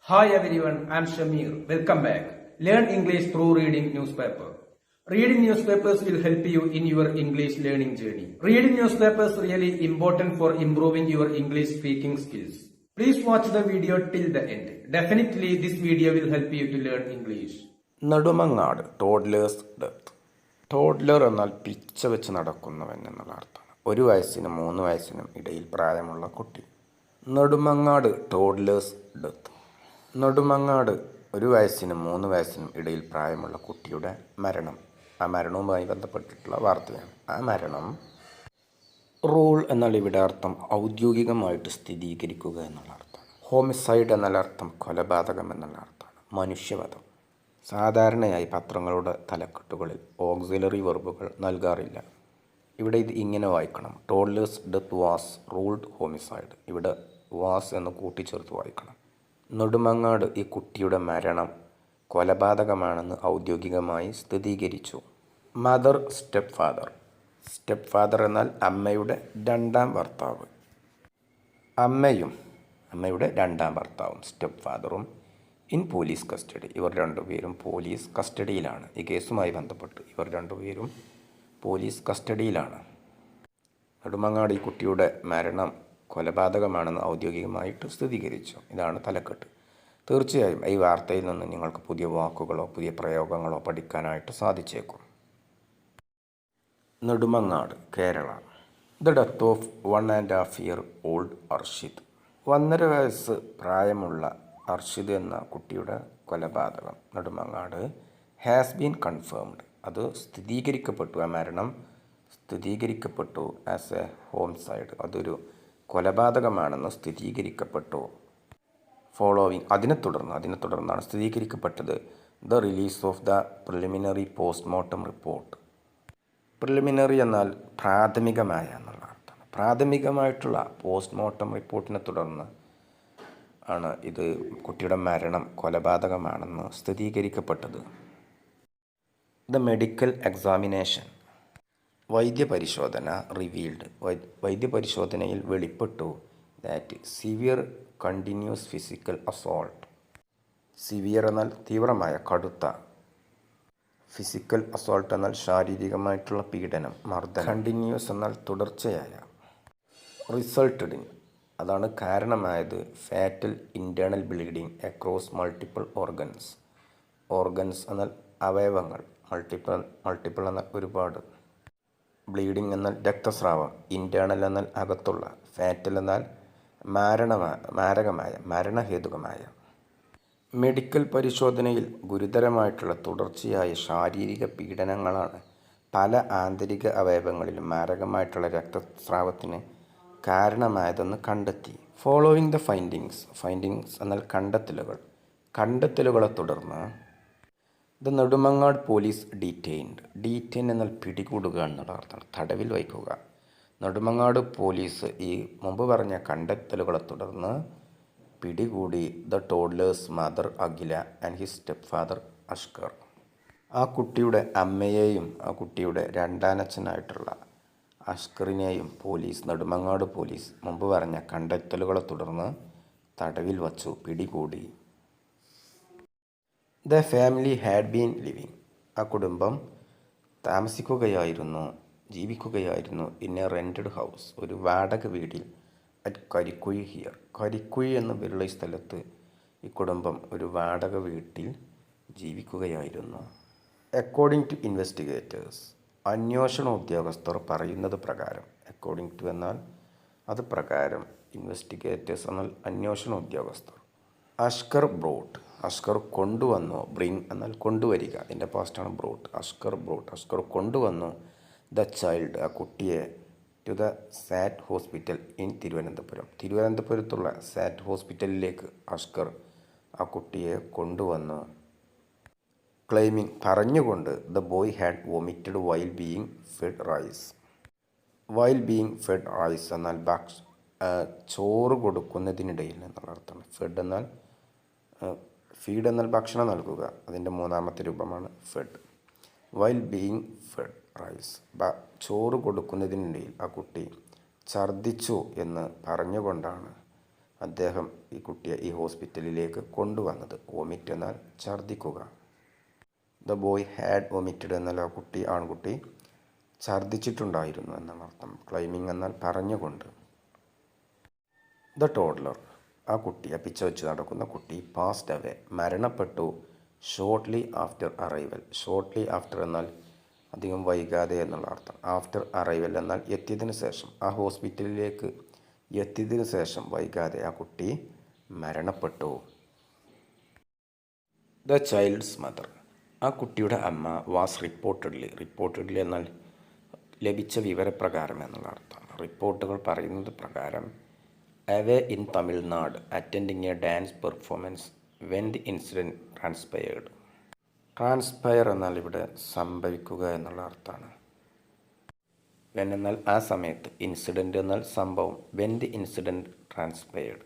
Hi everyone, I am Shamir. Welcome back. Learn English through reading newspaper. Reading newspapers will help you in your English learning journey. Reading newspapers really important for improving your English speaking skills. Please watch the video till the end. Definitely this video will help you to learn English. Nedumangad toddlers death. Toddler എന്നാൽ പിച്ച വെച്ച് നടക്കുന്നവൻ എന്നുള്ള അർത്ഥമാണ്. 1 വയസ്സിനും 3 വയസ്സിനും ഇടയിൽ പ്രായമുള്ള കുട്ടി. Nedumangad toddlers death. നെടുമങ്ങാട് 1 വയസ്സിനും 3 വയസ്സിനും ഇടയിൽ പ്രായമുള്ള കുട്ടിയുടെ മരണം. ആ മരണവുമായി ബന്ധപ്പെട്ടിട്ടുള്ള വാർത്തയാണ്. ആ മരണം റൂൾ എന്നാൽ ഇവിടെ അർത്ഥം ഔദ്യോഗികമായിട്ട് സ്ഥിരീകരിക്കുക എന്നുള്ള അർത്ഥമാണ്. ഹോമിസൈഡ് എന്നാൽ അർത്ഥം കൊലപാതകം എന്നുള്ള അർത്ഥമാണ്. മനുഷ്യവധം. സാധാരണയായി പത്രങ്ങളുടെ തലക്കെട്ടുകളിൽ ഓക്സിലറി വെർബുകൾ നൽകാറില്ല. ഇവിടെ ഇത് ഇങ്ങനെ വായിക്കണം: toddlers death was ruled homicide. ഇവിടെ വാസ് എന്ന് കൂട്ടിച്ചേർത്ത് വായിക്കണം. നെടുമങ്ങാട് ഈ കുട്ടിയുടെ മരണം കൊലപാതകമാണെന്ന് ഔദ്യോഗികമായി സ്ഥിരീകരിച്ചു. Mother step father. Step father എന്നാൽ അമ്മയുടെ രണ്ടാം ഭർത്താവ്. അമ്മയുടെ രണ്ടാം ഭർത്താവും സ്റ്റെപ്പ് ഫാദറും ഇൻ പോലീസ് കസ്റ്റഡി. ഇവർ രണ്ടുപേരും പോലീസ് കസ്റ്റഡിയിലാണ്. ഈ കേസുമായി ബന്ധപ്പെട്ട് ഇവർ രണ്ടുപേരും പോലീസ് കസ്റ്റഡിയിലാണ്. നെടുമങ്ങാട് ഈ കുട്ടിയുടെ മരണം കൊലപാതകമാണെന്ന് ഔദ്യോഗികമായിട്ട് സ്ഥിരീകരിച്ചു. ഇതാണ് തലക്കെട്ട്. തീർച്ചയായും ഈ വാർത്തയിൽ നിന്ന് നിങ്ങൾക്ക് പുതിയ വാക്കുകളോ പുതിയ പ്രയോഗങ്ങളോ പഠിക്കാനായിട്ട് സാധിച്ചേക്കും. Nedumangad, Kerala. The death of 1.5 year old Arshid. 1.5 വയസ്സ് പ്രായമുള്ള അർഷിദ് എന്ന കുട്ടിയുടെ കൊലപാതകം നെടുമങ്ങാട് ഹാസ് ബീൻ കൺഫേംഡ്. അത് സ്ഥിരീകരിക്കപ്പെട്ടു. ആ മരണം സ്ഥിരീകരിക്കപ്പെട്ടു ആസ് എ ഹോംസൈഡ്. അതൊരു കൊലപാതകമാണെന്ന് സ്ഥിരീകരിക്കപ്പെട്ടു. ഫോളോവിങ് അതിനെ തുടർന്നാണ് സ്ഥിരീകരിക്കപ്പെട്ടത് the release of the preliminary postmortem report. Preliminary എന്നാൽ പ്രാഥമികമായ എന്നുള്ള അർത്ഥമാണ്. പ്രാഥമികമായിട്ടുള്ള പോസ്റ്റ്മോർട്ടം റിപ്പോർട്ടിനെ തുടർന്ന് ആണ് ഇത് കുട്ടിയുടെ മരണം കൊലപാതകമാണെന്ന് സ്ഥിരീകരിക്കപ്പെട്ടത്. The medical examination. വൈദ്യപരിശോധന റിവീൽഡ്. വൈദ്യപരിശോധനയിൽ വെളിപ്പെട്ടു that severe continuous physical assault. Severe എന്നാൽ തീവ്രമായ കടുത്ത, ഫിസിക്കൽ അസോൾട്ട് എന്നാൽ ശാരീരികമായിട്ടുള്ള പീഡനം, മർദ്ദനം. കണ്ടിന്യൂസ് എന്നാൽ തുടർച്ചയായ. റിസൾട്ടഡ് ഇൻ അതാണ് കാരണമായത് fatal internal bleeding across multiple organs. Organs എന്നാൽ അവയവങ്ങൾ, മൾട്ടിപ്പിൾ എന്നാൽ ഒരുപാട്. ബ്ലീഡിംഗ് എന്നാൽ രക്തസ്രാവം. ഇൻറ്റേർണൽ എന്നാൽ അകത്തുള്ള. ഫാറ്റൽ എന്നാൽ മരണഹേതുകമായ. മെഡിക്കൽ പരിശോധനയിൽ ഗുരുതരമായിട്ടുള്ള തുടർച്ചയായ ശാരീരിക പീഡനങ്ങളാണ് പല ആന്തരിക അവയവങ്ങളിലും മാരകമായിട്ടുള്ള രക്തസ്രാവത്തിന് കാരണമായതെന്ന് കണ്ടെത്തി. ഫോളോവിങ് ദ ഫൈൻഡിങ്സ് എന്നാൽ കണ്ടെത്തലുകളെ തുടർന്ന് ദ നെടുമങ്ങാട് പോലീസ് ഡീറ്റെയിൻ എന്നാൽ പിടികൂടുക എന്നുള്ള അർത്ഥമാണ്. തടവിൽ വയ്ക്കുക. നെടുമങ്ങാട് പോലീസ് ഈ മുമ്പ് പറഞ്ഞ കണ്ടെത്തലുകളെ തുടർന്ന് പിടികൂടി the toddlers mother Akhila and his step father Ashkar. ആ കുട്ടിയുടെ അമ്മയെയും ആ കുട്ടിയുടെ രണ്ടാനച്ഛനായിട്ടുള്ള അഷ്കറിനെയും നെടുമങ്ങാട് പോലീസ് മുമ്പ് പറഞ്ഞ കണ്ടെത്തലുകളെ തുടർന്ന് തടവിൽ വച്ചു, പിടികൂടി. The family had been living. ആ കുടുംബം ജീവിക്കുകയായിരുന്നു ഇൻ എ റെൻറ്റഡ് ഹൗസ്, ഒരു വാടക വീട്ടിൽ. അറ്റ് കരിക്കുഴി എന്ന പേരുള്ള ഈ സ്ഥലത്ത് ഈ കുടുംബം ഒരു വാടക വീട്ടിൽ ജീവിക്കുകയായിരുന്നു. അക്കോർഡിംഗ് ടു ഇൻവെസ്റ്റിഗേറ്റേഴ്സ് അന്വേഷണ ഉദ്യോഗസ്ഥർ പറയുന്നത് പ്രകാരം. അക്കോർഡിംഗ് ടു എന്നാൽ അത് പ്രകാരം, ഇൻവെസ്റ്റിഗേറ്റേഴ്സ് എന്നാൽ അന്വേഷണ ഉദ്യോഗസ്ഥർ. അഷ്കർ കൊണ്ടുവന്നു. ബ്രിങ് എന്നാൽ കൊണ്ടുവരിക. ഇതിൻ്റെ പാസ്റ്റാണ് ബ്രോട്ട്. അഷ്കർ കൊണ്ടുവന്നു ദ ചൈൽഡ് ആ കുട്ടിയെ to the SAT hospital in തിരുവനന്തപുരത്തുള്ള സാറ്റ് ഹോസ്പിറ്റലിലേക്ക് അഷ്കർ ആ കുട്ടിയെ കൊണ്ടുവന്നു. ക്ലെയിമിങ് പറഞ്ഞുകൊണ്ട് the boy had vomited while being fed rice എന്നാൽ ചോറ് കൊടുക്കുന്നതിനിടയിൽ എന്നുള്ള അർത്ഥമാണ്. ഫീഡ് എന്നാൽ ഭക്ഷണം നൽകുക. അതിൻ്റെ മൂന്നാമത്തെ രൂപമാണ് fed. While being fed rice ചോറ് കൊടുക്കുന്നതിനിടയിൽ ആ കുട്ടി ഛർദ്ദിച്ചു എന്ന് പറഞ്ഞുകൊണ്ടാണ് അദ്ദേഹം ഈ കുട്ടിയെ ഈ ഹോസ്പിറ്റലിലേക്ക് കൊണ്ടുവന്നത്. വൊമിറ്റ് എന്നാൽ ഛർദ്ദിക്കുക. ദ ബോയ് ഹാഡ് വൊമിറ്റഡ് എന്നാൽ ആ കുട്ടി ആൺകുട്ടി ഛർദ്ദിച്ചിട്ടുണ്ടായിരുന്നു എന്നാണ് അർത്ഥം. ക്ലൈമിങ് എന്നാൽ പറഞ്ഞുകൊണ്ട്. ദ ടോഡ്ലർ ആ കുട്ടി, ആ പിച്ച വെച്ച് നടക്കുന്ന കുട്ടി, പാസ്ഡ് അവേ മരണപ്പെട്ടു. Shortly after arrival. Shortly after എന്നാൽ അധികം വൈകാതെ എന്നുള്ള അർത്ഥം. ആഫ്റ്റർ അറൈവൽ എന്നാൽ എത്തിയതിനു ശേഷം. ആ ഹോസ്പിറ്റലിലേക്ക് എത്തിയതിനു ശേഷം വൈകാതെ ആ കുട്ടി മരണപ്പെട്ടു. ദ ചൈൽഡ്സ് മദർ ആ കുട്ടിയുടെ അമ്മ വാസ് റിപ്പോർട്ടഡ്ലി എന്നാൽ ലഭിച്ച വിവരപ്രകാരം എന്നുള്ള അർത്ഥമാണ്. റിപ്പോർട്ടുകൾ പറയുന്നത് പ്രകാരം away in Tamil Nadu attending a dance performance when the incident transpired. Transpire എന്നാൽ ഇവിടെ സംഭവിക്കുക എന്നുള്ള അർത്ഥമാണ്. വെൻ എന്നാൽ ആ സമയത്ത്, ഇൻസിഡൻറ്റ് എന്നാൽ സംഭവം, വെൻ ദി ഇൻസിഡൻറ്റ് ട്രാൻസ്പയർഡ്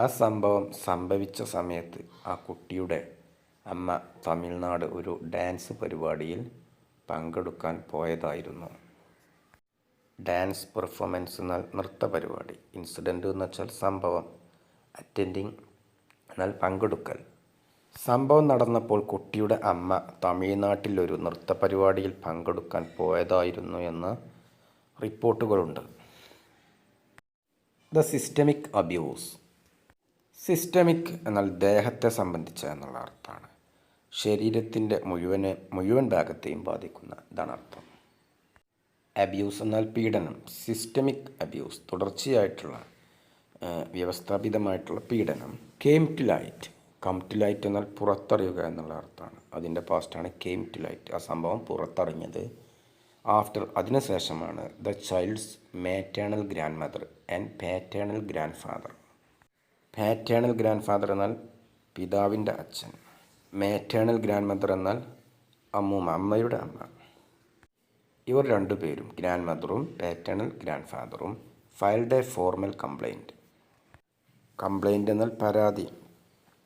ആ സംഭവം സംഭവിച്ച സമയത്ത് ആ കുട്ടിയുടെ അമ്മ തമിഴ്നാട് ഒരു ഡാൻസ് പരിപാടിയിൽ പങ്കെടുക്കാൻ പോയതായിരുന്നു. ഡാൻസ് പെർഫോമൻസ് എന്നാൽ നൃത്ത പരിപാടി, ഇൻസിഡൻറ്റ് എന്ന് വെച്ചാൽ സംഭവം, അറ്റൻഡിങ് എന്നാൽ പങ്കെടുക്കൽ. സംഭവം നടന്നപ്പോൾ കുട്ടിയുടെ അമ്മ തമിഴ്നാട്ടിലൊരു നൃത്ത പരിപാടിയിൽ പങ്കെടുക്കാൻ പോയതായിരുന്നു എന്ന് റിപ്പോർട്ടുകളുണ്ട്. ദ സിസ്റ്റമിക് അബ്യൂസ് സിസ്റ്റമിക് എന്നാൽ ദേഹത്തെ സംബന്ധിച്ച എന്നുള്ള അർത്ഥമാണ്. ശരീരത്തിൻ്റെ മുഴുവൻ ഭാഗത്തെയും ബാധിക്കുന്ന ഇതാണ് അർത്ഥം. അബ്യൂസ് എന്നാൽ പീഡനം. സിസ്റ്റമിക് അബ്യൂസ് തുടർച്ചയായിട്ടുള്ള വ്യവസ്ഥാപിതമായിട്ടുള്ള പീഡനം. കെയിം ടു ലൈറ്റ് എന്നാൽ പുറത്തറിയുക എന്നുള്ള അർത്ഥമാണ്. അതിൻ്റെ പാസ്റ്റാണ് കെയിം ടു ലൈറ്റ്. ആ സംഭവം പുറത്തറിഞ്ഞത് ആഫ്റ്റർ അതിനുശേഷമാണ്. The child's maternal grandmother and paternal grandfather. Paternal grandfather എന്നാൽ പിതാവിൻ്റെ അച്ഛൻ. മാറ്റേണൽ ഗ്രാൻഡ് മദർ എന്നാൽ അമ്മൂമ്മ, അമ്മയുടെ അമ്മ. ഇവർ രണ്ടുപേരും, ഗ്രാൻഡ് മദറും പാറ്റേണൽ ഗ്രാൻഡ് ഫാദറും, filed a formal complaint. Complaint എന്നാൽ പരാതി.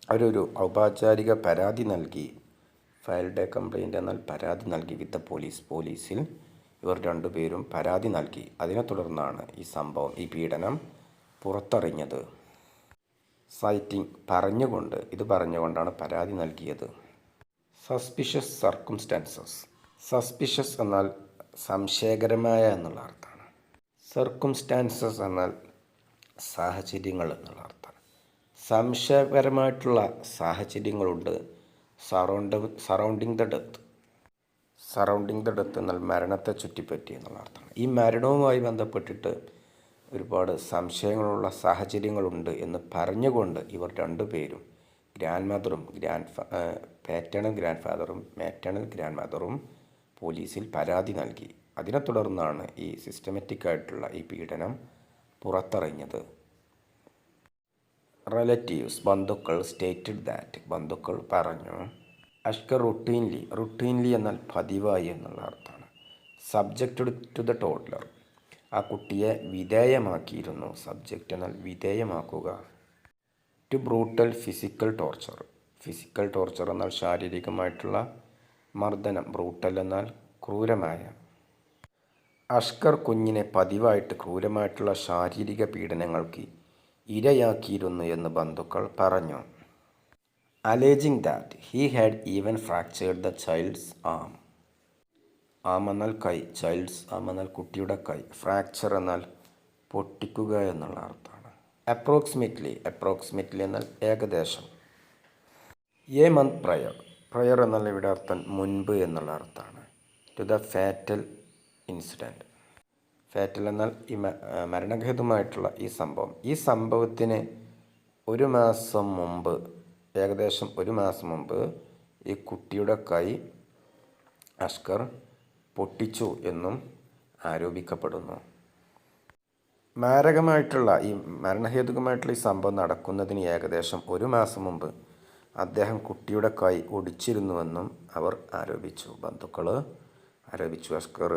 അവരൊരു ഔപചാരിക പരാതി നൽകി. ഫയൽഡ് എ കംപ്ലൈൻറ്റ് എന്നാൽ പരാതി നൽകി വിത്ത് പോലീസിൽ ഇവർ രണ്ടുപേരും പരാതി നൽകി. അതിനെ തുടർന്നാണ് ഈ സംഭവം, ഈ പീഡനം പുറത്തറിഞ്ഞത്. സൈറ്റിംഗ് പറഞ്ഞുകൊണ്ടാണ് പരാതി നൽകിയത്. Suspicious circumstances. സസ്പിഷ്യസ് എന്നാൽ സംശയകരമായ എന്നുള്ള അർത്ഥമാണ്. സർക്കംസ്റ്റാൻസസ് എന്നാൽ സാഹചര്യങ്ങൾ എന്നുള്ള അർത്ഥമാണ്. സംശയകരമായിട്ടുള്ള സാഹചര്യങ്ങളുണ്ട്. സറൗണ്ടിങ് ദ ഡെത്ത് എന്നാൽ മരണത്തെ ചുറ്റിപ്പറ്റി എന്നുള്ള അർത്ഥമാണ്. ഈ മരണവുമായി ബന്ധപ്പെട്ടിട്ട് ഒരുപാട് സംശയങ്ങളുള്ള സാഹചര്യങ്ങളുണ്ട് എന്ന് പറഞ്ഞുകൊണ്ട് ഇവർ രണ്ടുപേരും, ഗ്രാൻഡ് മദറും പാറ്റേണൽ ഗ്രാൻഡ് ഫാദറും മാറ്റേണൽ ഗ്രാൻഡ് മദറും പോലീസിൽ പരാതി നൽകി. അതിനെ തുടർന്നാണ് ഈ സിസ്റ്റമാറ്റിക് ആയിട്ടുള്ള ഈ പീഡനം പുറത്തറിഞ്ഞത്. റിലേറ്റീവ്സ് ബന്ധുക്കൾ സ്റ്റേറ്റഡ് ദാറ്റ് ബന്ധുക്കൾ പറഞ്ഞു. അഷ്കർ റുട്ടീൻലി എന്നാൽ പതിവായി എന്നുള്ള അർത്ഥമാണ്. സബ്ജക്റ്റഡ് ടു ദ ടോഡ്ലർ ആ കുട്ടിയെ വിധേയമാക്കിയിരുന്നു. സബ്ജക്റ്റ് എന്നാൽ വിധേയമാക്കുക. ടു ബ്രൂട്ടൽ ഫിസിക്കൽ ടോർച്ചർ എന്നാൽ ശാരീരികമായിട്ടുള്ള മർദ്ദനം. ബ്രൂട്ടൽ എന്നാൽ ക്രൂരമായ. അഷ്കർ കുഞ്ഞിനെ പതിവായിട്ട് ക്രൂരമായിട്ടുള്ള ശാരീരിക പീഡനങ്ങൾക്ക് ഇരയാക്കിയിരുന്നു എന്ന് ബന്ധുക്കൾ പറഞ്ഞു. Alleging that he had even fractured the child's arm. Arm എന്നാൽ കൈ, ചൈൽഡ്സ് ആം എന്നാൽ കുട്ടിയുടെ കൈ. ഫ്രാക്ചർ എന്നാൽ പൊട്ടിക്കുക എന്നുള്ള അർത്ഥമാണ്. അപ്രോക്സിമേറ്റ്ലി എന്നാൽ ഏകദേശം. എ മന്ത് പ്രയർ എന്നാൽ ഇവിടെ അർത്ഥം മുൻപ് എന്നുള്ള അർത്ഥമാണ്. To the fatal incident. Fatal എന്നാൽ ഈ മരണഹേതുമായിട്ടുള്ള ഈ സംഭവത്തിന് ഏകദേശം ഒരു മാസം മുമ്പ് ഈ കുട്ടിയുടെ കൈ അഷ്കർ പൊട്ടിച്ചു എന്നും ആരോപിക്കപ്പെടുന്നു. മരണഹേതുകമായിട്ടുള്ള ഈ സംഭവം നടക്കുന്നതിന് ഏകദേശം ഒരു മാസം മുമ്പ് അദ്ദേഹം കുട്ടിയുടെ കൈ ഒടിച്ചിരുന്നുവെന്നും അവർ ആരോപിച്ചു. ബന്ധുക്കൾ ആരോപിച്ചു. അഷ്കർ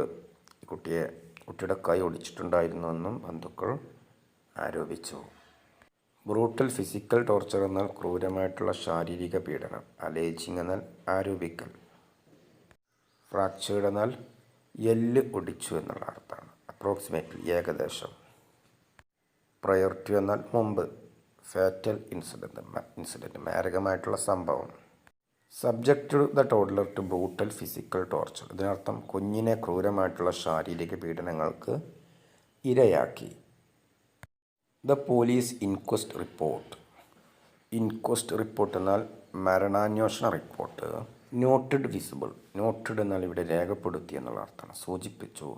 കുട്ടിയുടെ കൈ ഒടിച്ചിട്ടുണ്ടായിരുന്നുവെന്നും ബന്ധുക്കൾ ആരോപിച്ചു. ബ്രൂട്ടൽ ഫിസിക്കൽ ടോർച്ചർ എന്നാൽ ക്രൂരമായിട്ടുള്ള ശാരീരിക പീഡനം. അലേജിങ് എന്നാൽ ആരോപിക്കൽ. ഫ്രാക്ചേർഡ് എന്നാൽ എല്ല് ഒടിച്ചു എന്നുള്ള അർത്ഥമാണ്. അപ്രോക്സിമേറ്റ്ലി ഏകദേശം. പ്രയർ ടു എന്നാൽ മുമ്പ്. ഫാറ്റൽ ഇൻസിഡൻറ്റ് മാരകമായിട്ടുള്ള സംഭവം. Subject the toddler to brutal physical torture. ഇതിനർത്ഥം കുഞ്ഞിനെ ക്രൂരമായിട്ടുള്ള ശാരീരിക പീഡനങ്ങൾക്ക് ഇരയാക്കി. The police inquest report. Inquest report എന്നാൽ മരണാന്വേഷണ റിപ്പോർട്ട്. Noted visible. നോട്ടഡ് എന്നാൽ ഇവിടെ രേഖപ്പെടുത്തി എന്നുള്ള അർത്ഥമാണ്, സൂചിപ്പിച്ചു.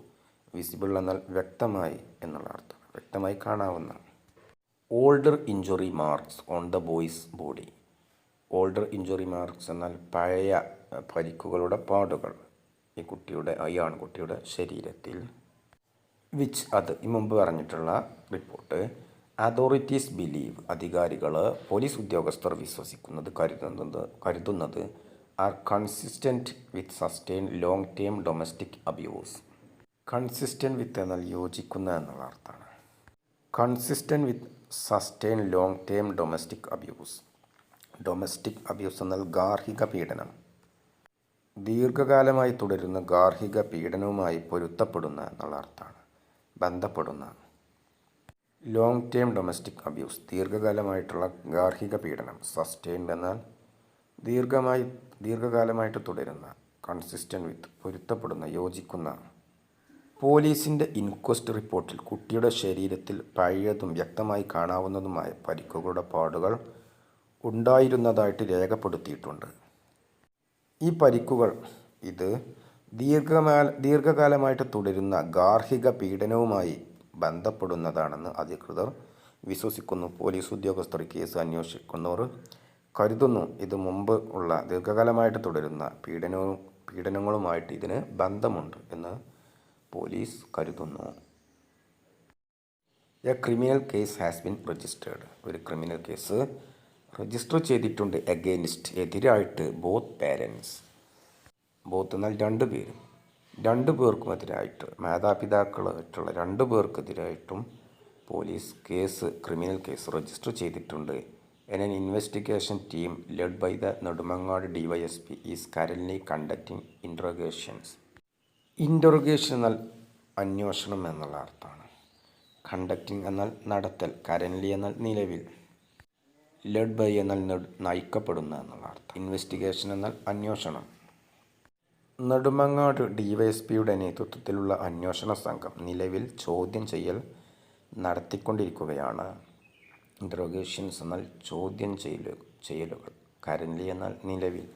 വിസിബിൾ എന്നാൽ വ്യക്തമായി എന്നുള്ള അർത്ഥമാണ്, വ്യക്തമായി കാണാവുന്ന. Older injury marks on the boys body. Older injury marks എന്നാൽ പഴയ പരിക്കുകളുടെ പാടുകൾ ഈ ആൺകുട്ടിയുടെ ശരീരത്തിൽ. വിച്ച് അത് ഈ മുമ്പ് പറഞ്ഞിട്ടുള്ള റിപ്പോർട്ട്. Authorities believe. അധികാരികൾ, പോലീസ് ഉദ്യോഗസ്ഥർ വിശ്വസിക്കുന്നത്, കരുതുന്നത് are consistent with sustain long term domestic abuse. Consistent with എന്നാൽ യോജിക്കുന്ന എന്നുള്ള അർത്ഥമാണ്. Consistent with sustain long term domestic abuse. Domestic abuse എന്നാൽ ഗാർഹിക പീഡനം. ദീർഘകാലമായി തുടരുന്ന ഗാർഹിക പീഡനവുമായി പൊരുത്തപ്പെടുന്ന എന്നുള്ള അർത്ഥമാണ്, ബന്ധപ്പെടുന്ന. ലോങ് ടേം ഡൊമസ്റ്റിക് അബ്യൂസ് ദീർഘകാലമായിട്ടുള്ള ഗാർഹിക പീഡനം. സസ്റ്റെയിൻഡ് എന്നാൽ ദീർഘകാലമായിട്ട് തുടരുന്ന. കൺസിസ്റ്റൻറ്റ് വിത്ത് പൊരുത്തപ്പെടുന്ന, യോജിക്കുന്ന. പോലീസിൻ്റെ ഇൻക്വസ്റ്റ് റിപ്പോർട്ടിൽ കുട്ടിയുടെ ശരീരത്തിൽ പഴയതും വ്യക്തമായി കാണാവുന്നതുമായ പരിക്കുകളുടെ പാടുകൾ ഉണ്ടായിരുന്നതായിട്ട് രേഖപ്പെടുത്തിയിട്ടുണ്ട്. ഈ പരിക്കുകൾ ദീർഘകാലമായിട്ട് തുടരുന്ന ഗാർഹിക പീഡനവുമായി ബന്ധപ്പെടുന്നതാണെന്ന് അധികൃതർ വിശ്വസിക്കുന്നു. പോലീസ് ഉദ്യോഗസ്ഥർ, കേസ് അന്വേഷിക്കുന്നവർ കരുതുന്നു ഇത് മുമ്പ് ഉള്ള ദീർഘകാലമായിട്ട് തുടരുന്ന പീഡനങ്ങളുമായിട്ട് ഇതിന് ബന്ധമുണ്ട് എന്ന് പോലീസ് കരുതുന്നു. A criminal case has been registered. ഒരു ക്രിമിനൽ കേസ് രജിസ്റ്റർ ചെയ്തിട്ടുണ്ട്. അഗെയിൻസ്റ്റ് എതിരായിട്ട് ബോത്ത് പേരൻസ്. ബോത്ത് എന്നാൽ രണ്ടു പേർക്കും എതിരായിട്ട്, മാതാപിതാക്കളായിട്ടുള്ള 2 പേർക്കെതിരായിട്ടും പോലീസ് ക്രിമിനൽ കേസ് രജിസ്റ്റർ ചെയ്തിട്ടുണ്ട്. An investigation team led by the Nedumangad DYSP is currently conducting interrogations. Interrogation എന്നാൽ അന്വേഷണം എന്നുള്ള അർത്ഥമാണ്. കണ്ടക്റ്റിംഗ് എന്നാൽ നടത്തൽ. കറൻലി എന്നാൽ നിലവിൽ. ലെഡ് ബൈ എന്നാൽ നയിക്കപ്പെടുന്ന എന്നുള്ള അർത്ഥം. ഇൻവെസ്റ്റിഗേഷൻ എന്നാൽ അന്വേഷണം. നെടുമങ്ങാട് DYSPയുടെ നേതൃത്വത്തിലുള്ള അന്വേഷണ സംഘം നിലവിൽ ചോദ്യം ചെയ്യൽ നടത്തിക്കൊണ്ടിരിക്കുകയാണ്. ഇൻ്ററോഗേഷൻസ് എന്നാൽ ചോദ്യം ചെയ്യലുകൾ. കറൻലി എന്നാൽ നിലവിൽ.